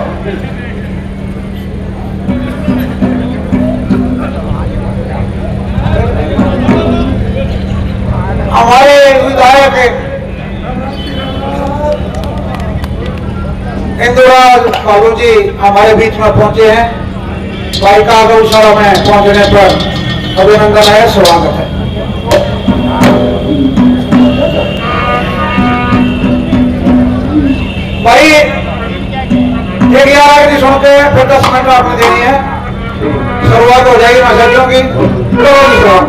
हमारे विधायक इंदुराज बाबू जी हमारे बीच में पहुंचे हैं। भाई का गौशाला में पहुंचने पर अभिनंदन है, स्वागत है। भाई 11 की सुन के फिर 10 मिनट आपने देनी है, शुरुआत हो जाएगी मछलियों की। लोगों की शुरुआत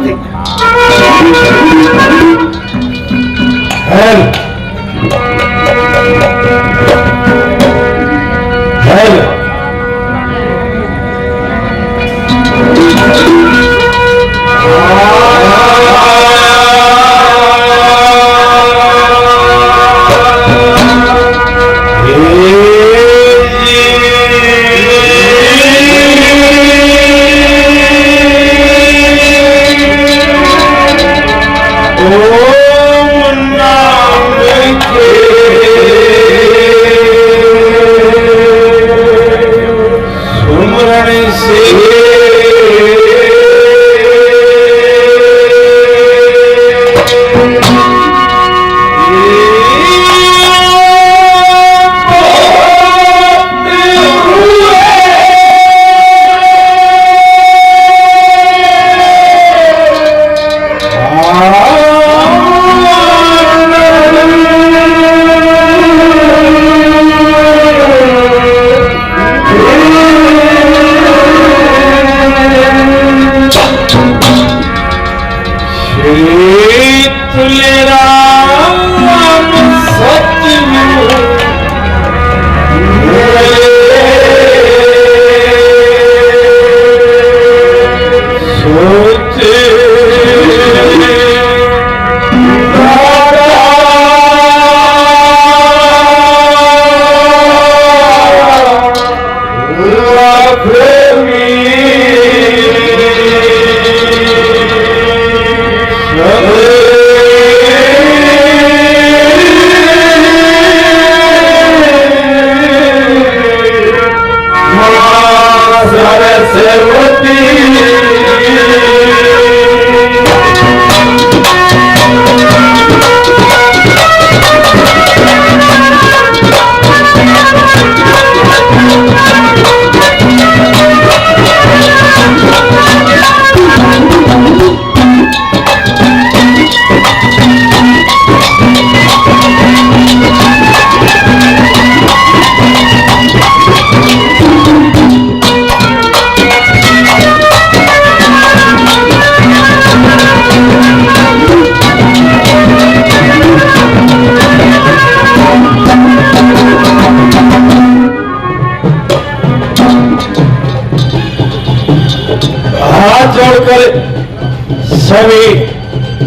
सभी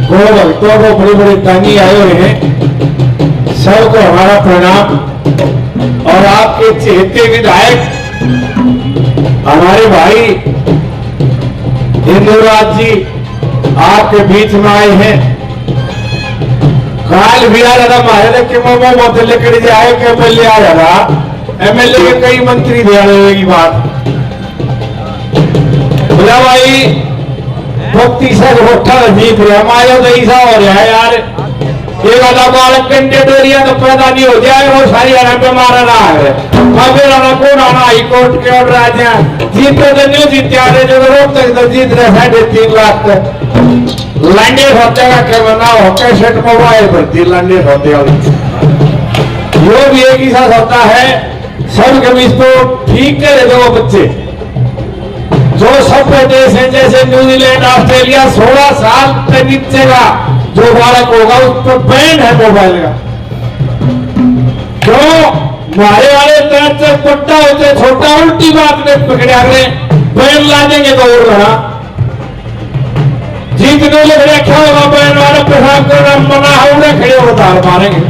गो भक्तों को बड़ी बड़ी तंगी आए हुए हैं, सबको हमारा प्रणाम। और आपके चहेते विधायक हमारे भाई इंदुराज जी आपके बीच में आए हैं। काल भी आ रहा हमारे के मोमो मत लेकर जाए के एमएलए आ रहा, एमएलए के कई मंत्री दे रहे की बात बोला भाई भक्ति से होठा जीत रहे हमारे तो ऐसा हो रहा है यार। एक आधा बालक कैंडिडेटोरिया तो पैदा नहीं हो जाए, वो सारी हरा पे मारा रहा है। फिर आना कौन आना हाई कोर्ट के ऑर्डर आ जाए, जीते तो नहीं जीते आ रहे, जो रोक तक तो जीत रहे 3.5 लाख तक लैंडेड होते का क्या बना हो कैसेट मोबाइल पर 3 लैंडेड होते हैं। यो भी एक ही साथ होता है, सब कभी इसको ठीक करे दो बच्चे। जो सभ्य देश है जैसे न्यूजीलैंड ऑस्ट्रेलिया 16 साल के नीचे का जो बालक होगा उस पर बैन है मोबाइल का। क्यों मारे वाले तरह पट्टा होते छोटा उल्टी बात में पकड़े अगले बैन ला देंगे तो और रहा जीतने लग रखा होगा बैन वाला पेशाब करना मना होगा खड़े होता मारेंगे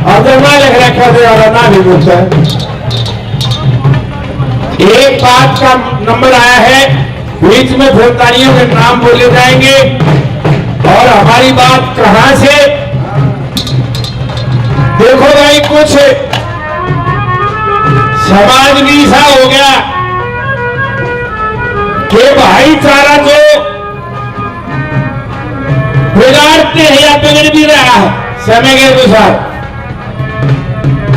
और जब ना लग रखा तो यार ना भी पूछता है। एक बात का नंबर आया है, बीच में फुलतानियों के नाम बोले जाएंगे और हमारी बात कहां से, देखो भाई कुछ समाज भी ऐसा हो गया कि भाईचारा जो बिगाड़ते हैं या बिगड़ भी रहा है समय के अनुसार,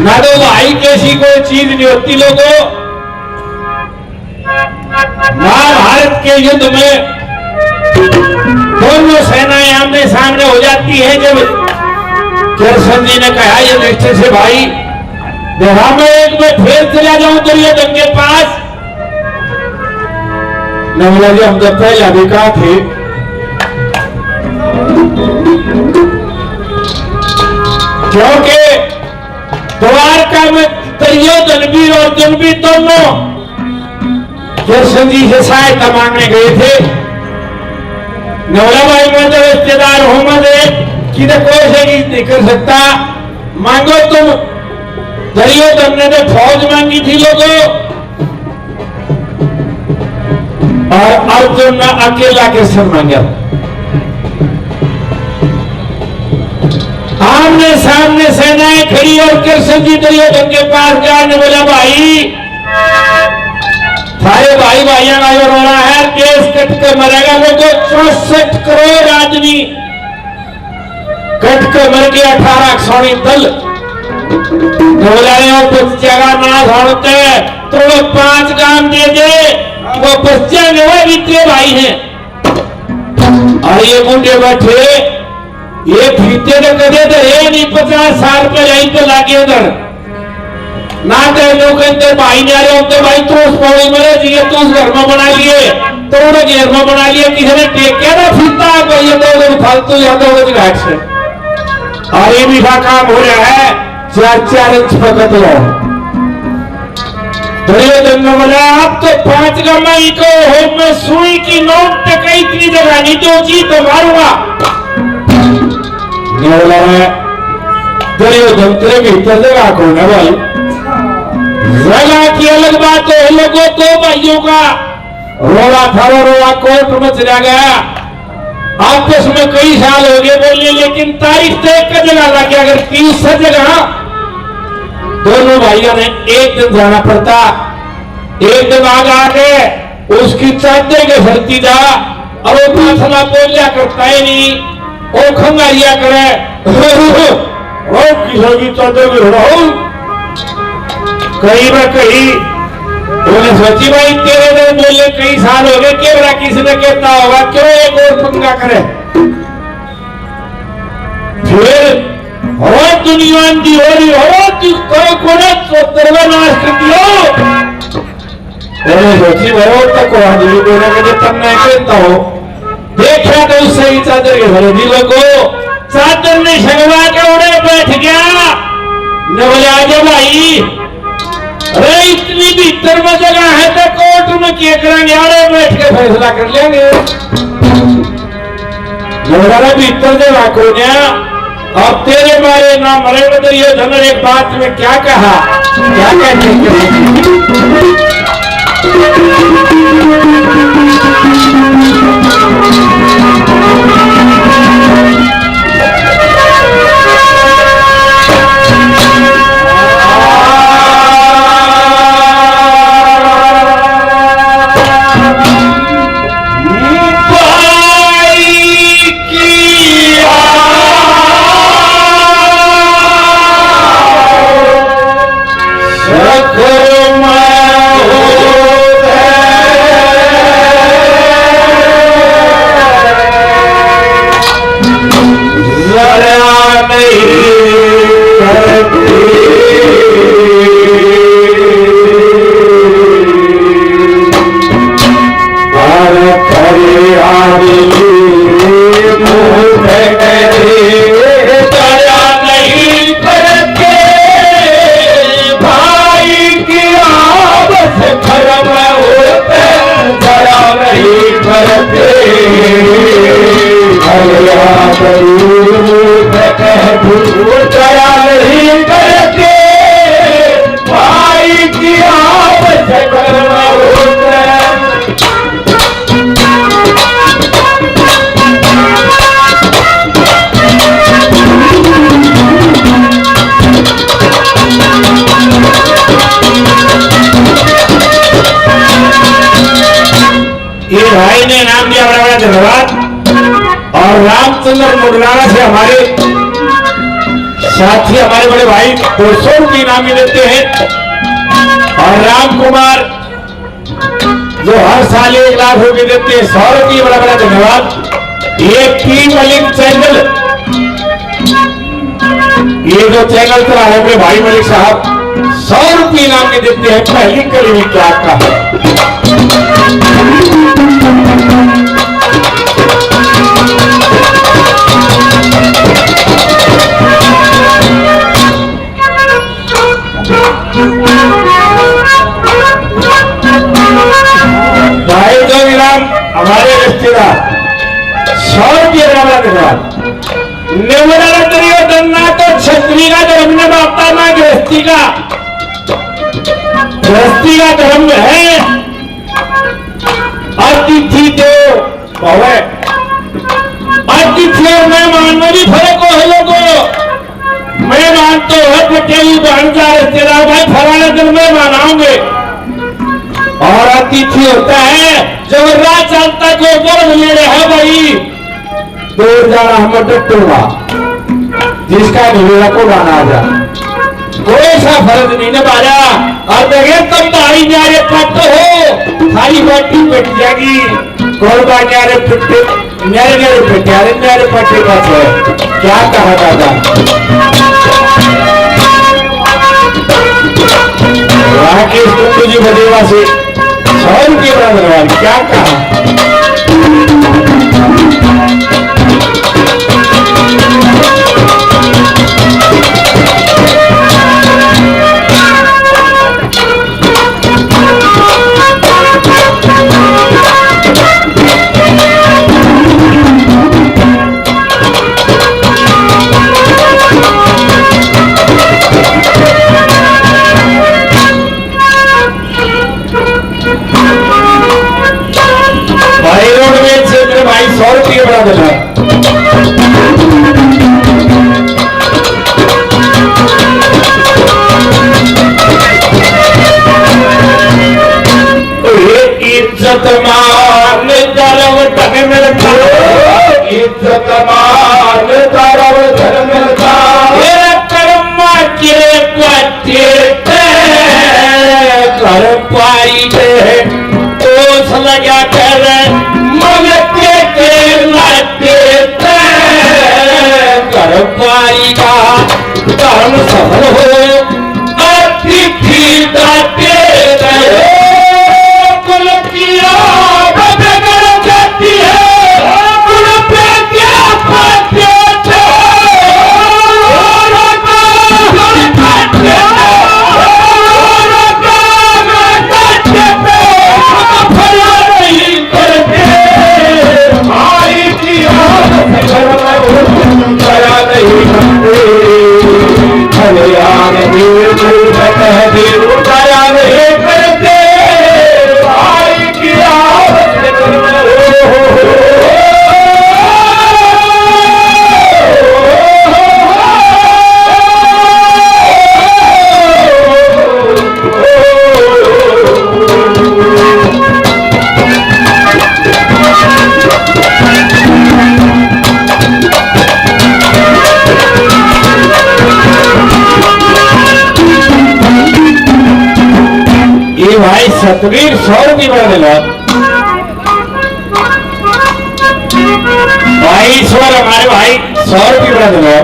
ना तो भाई कैसी कोई चीज नहीं होती लोगों। महाभारत के युद्ध में दोनों सेनाएं आमने सामने हो जाती है। जब कृष्ण जी ने कहा ये निश्चय से भाई देखा मैं एक में फिर चला जाऊं दुर्योधन के पास, न बोला जी हम जब पहले अभी कहा थे, क्योंकि द्वारका में दुर्योधन भी और अर्जुन भी दोनों कृष्ण जी से सहायता मांगने गए थे। नवला भाई मैं तो रिश्तेदार हूं, मैं कि कोई से नहीं कर सकता, मांगो तुम। दुर्योधन ने तो फौज मांगी थी लोगों और अर्जुन ने अकेला कृष्ण मांगा। आमने सामने सेनाएं खड़ी और कृष्ण जी दुर्योधन के पास गया ने बोला भाई सारे भाई भाइयों का जो रोना है केस कट के मरेगा। लोगों 64 करोड़ आदमी कट के मर गया, 18 सोनी दल जगह ना छोड़ते तो 5 गांव दे दे, वो बच्चे में वो बीते भाई हैं। और ये मुंडे बैठे ये फीते तो कदे तो है नहीं, 50 साल पे यहीं पे लागे उधर ना लोग अंदर भाई नहीं आ रहे होते। भाई तो उस पौड़ी में रह तो उस घर में बना लिए तो उन्हें घेर में बना लिया, किसी ने टेक किया ना फीता ये तो फालतू जाता होगा घाट से। और ये मीठा काम हो रहा है 4-4 इंच पकड़ लो। दुर्योधन ने बोला आप तो 5 गमाई को हो, मैं सुई की नोट तक इतनी जगह नहीं तो जी तो मारूंगा। दुर्योधन तेरे भीतर जगह कौन है भाई, जगह की अलग बात है। लोगों तो भाइयों का रोड़ा था, रोड़ा कोर्ट में चला गया, आपस में कई साल हो गए बोलिए, लेकिन तारीख तो एक जगह लगी। अगर 30 जगह दोनों भाइयों ने एक दिन जाना पड़ता, एक दिन आगे उसकी चादर के भरती जा और वो प्रार्थना बोलिया करता है नहीं, वो खंगारिया करे किसी की चादर की हो कहीं ना कहीं। उन्हें सोची भाई तेरे दिन बोले कई साल हो गए, केवरा किसी ने कहता होगा क्यों एक और पंगा करे। फिर और दुनिया दी हो रही हो कोई कोने तेरे नाश कर दियो। उन्हें सोची भाई तक को आदमी बोले मुझे तब मैं कहता हो देखा तो उससे ही चादर के भरे दी लोगों, चादर ने शगवा के उड़े बैठ गया। न बोले आजा भाई, अरे इतनी भीतर में जगह है तो कोर्ट में क्या करेंगे, अरे बैठ के फैसला कर लेंगे। भीतर जगह को अब तेरे मारे ना मरे में तो ये धन एक बात में क्या कहा, क्या कहते भाई ने नाम दिया, बड़ा बड़ा धन्यवाद। और रामचंद्र मुडलाना से हमारे साथी, हमारे बड़े भाई 200 रुपये इनामी देते हैं। और राम कुमार जो हर साल 1 लाख रुपए देते हैं, 100 रुपये, बड़ा बड़ा धन्यवाद। ये टीम मलिक चैनल, ये जो चैनल चला है मेरे भाई मलिक साहब, 100 रुपये इनाम में देते हैं। पहली कड़ी में क्या आपका भाई जो इनाम हमारे रिश्तेदार 100 रुपये बराबर धन्यवाद। निवडा तरी त्यांना तो क्षत्रिय का धर्म ने बापता ना गृहस्थी का धर्म है। अतिथि देव भवे, अतिथि और मेहमान में भी फर्क हो लोगों। मेहमान तो है पटेली भांजा रिश्तेदार, भाई फलाने दिन मेहमान आऊंगे। और अतिथि होता है जब रात चलता को गर्भ ले रहे हैं भाई, दूर जाना हम डटूंगा, जिसका ढोला को गाना आ जा, कोई सा फर्ज नहीं निभाया। और देखे तुम भाई न्यारे पट हो, थारी बाटी पट जाएगी। कौन बा न्यारे पट्टे, न्यारे न्यारे पट्टे, अरे न्यारे पट्टे का है क्या कहा दादा। राकेश कुंडू जी बदेवा से 100 रुपये बराबर क्या कहा। भाई रोडवेज से मेरे भाई 100 रुपये बड़ा देना। इज्जत मान दरव धन मिलता, इज्जत मान दरव धन मिलता। कर्मा के पट्टे कर पाई दे तो लगा कर मगते के लाते कर पाएगा कर्म सफल हो। अतिथि दाते कुल किया बदल जाती है, कुल पे क्या पाते भाई सतवीर 100 रुपये बढ़ा देना। भाई ईश्वर हमारे भाई 100 रुपये बढ़ा देना।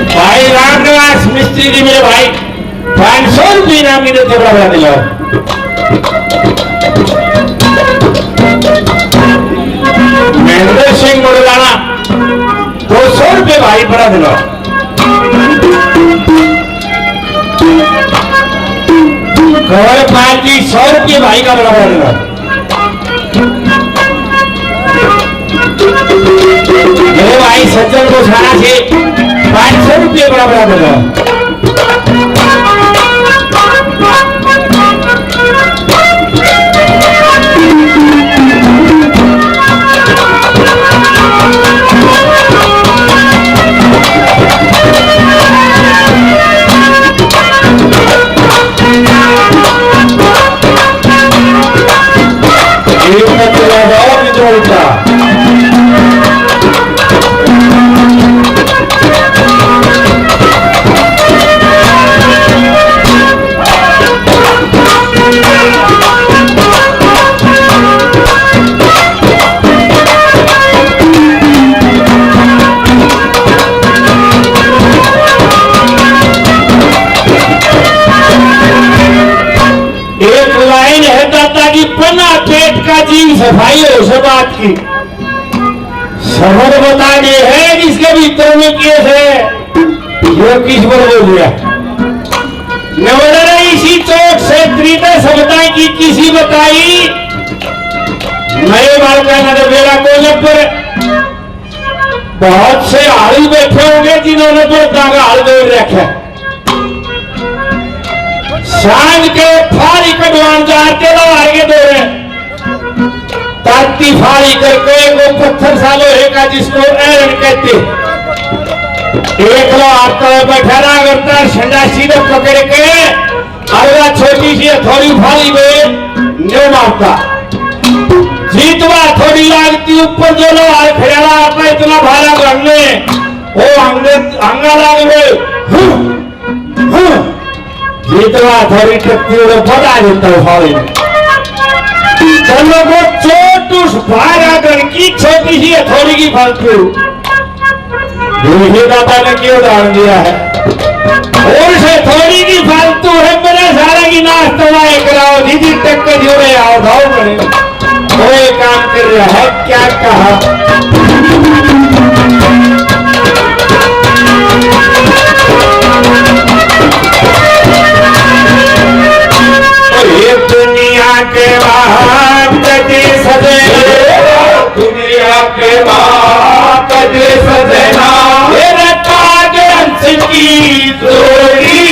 भाई रामनिवास मिस्त्री जी मेरे भाई 500 रुपये इनाम की देते बड़ा दिला। महेंद्र सिंह मुडलाना 200 रुपये भाई बड़ा दिला। कंवरपाल जी 100 रुपये भाई का बड़ा दिला। मेरे भाई सज्जन को सारा से 500 रुपये बड़ा दिला। प्रज्वलता। पन्ना पेट का जीव सफाई हो सब बात की समझ बता गए है जिसके भीतर में केस है जो किस पर बोल दिया नवदर इसी चोट से त्रित सभ्यता की किसी बताई नए बाल का नजर बेला कोने पर बहुत से हाल बैठे होंगे जिन्होंने तो दागा हाल दे रखा सांझ के फारी कटवान जाते लवार के दौरे ताकती फारी करके वो पत्थर सालो का जिसको एरन कहते एक लो आता है बैठा रहा करता झंडा सीधे पकड़ के अगला छोटी सी थोड़ी फारी में न्यू मारता जीतवा थोड़ी लागती ऊपर जो लो आए खड़ा आता इतना भारा करने वो अंगा लाग गए जितना थोड़ी टक्की बता देता है फाड़ी चलो वो चोट उस भागा की छोटी सी थोड़ी की फालतू दादा ने क्यों उदाहरण दिया है और से थोड़ी की फालतू है मेरा सारा की नाश्ता कराओ दीदी टक्कर जोड़े आओ भाव करे कोई काम कर रहा है क्या कहा दुनिया के बाहर कदे सजे दुनिया के बाहर कदे सजना मेरा ताज हंस की जोड़ी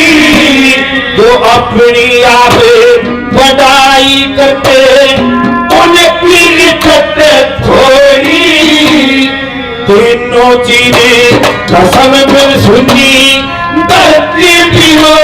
जो अपनी आप बड़ाई करते उनकी इज्जत थोड़ी तीनों चीजें कसम में सुनी धरती भी हो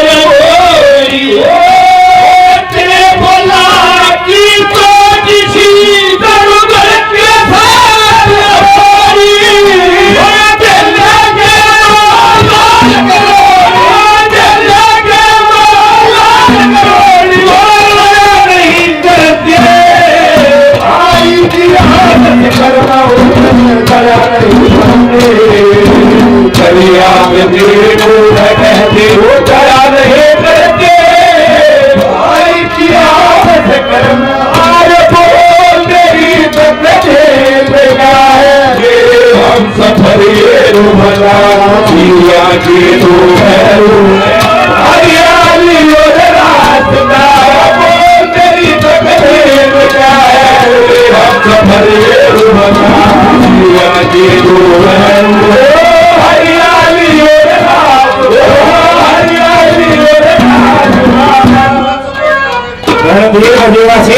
आदिवासी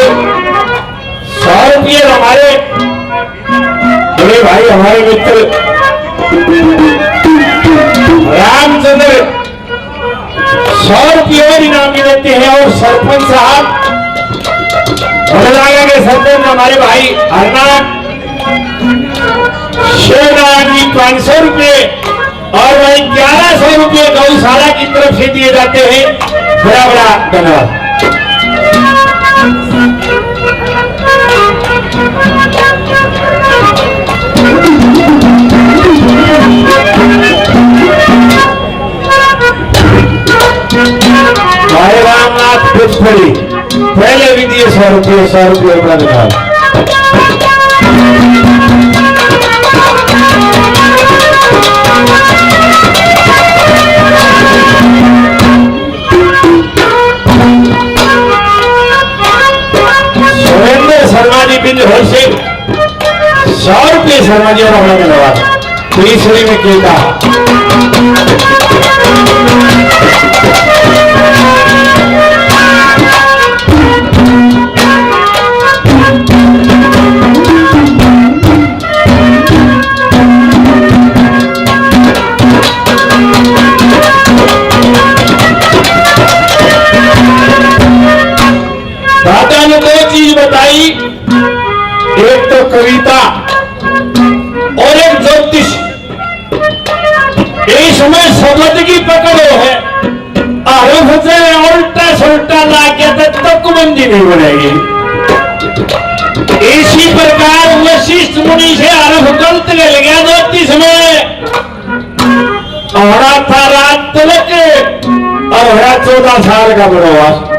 100 रुपये हमारे बड़े भाई हमारे मित्र रामचंद्र 100 रुपये और इनाम देते हैं और सरपंच साहब बड़लागा के सरपंच हमारे भाई हरनाथ शिवनारायण जी 500 रुपये और वही 1100 रुपये गौशाला की तरफ से दिए जाते हैं बड़ा बड़ा धन्यवाद। भाई रामनाथ पुष्परी पहले भी दिए 100 रुपये बड़ा धन्यवाद। शर्मा जी बिंद होलसेल 100 रुपये शर्मा जी और बड़ा धन्यवाद। तीसरी में केता दादा ने 2 चीज बताई, एक तो कवि कविता और एक ज्योतिष, इसमें शब्द की पकड़ो है, अरफ से उल्टा सुल्टा ला के तक बंदी नहीं बनेगी। इसी प्रकार वशिष्ठ मुनि से अरफ गलत ले गया ज्योतिष में, और था रात तलक और 14 साल का वनवास।